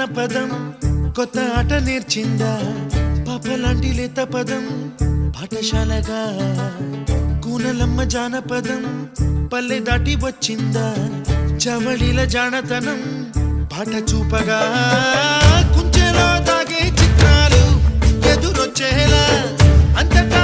జానపదం కొత్త ఆట నేర్చిందా పాపలాంటి లేత పదం పాఠశాలగా కూనలమ్మ జానపదం పల్లె దాటి వచ్చిందా చవళిల జానతనం పాట చూపగా కుంచెలో తాగే చిత్రాలు ఎదురొచ్చేలా అంతటా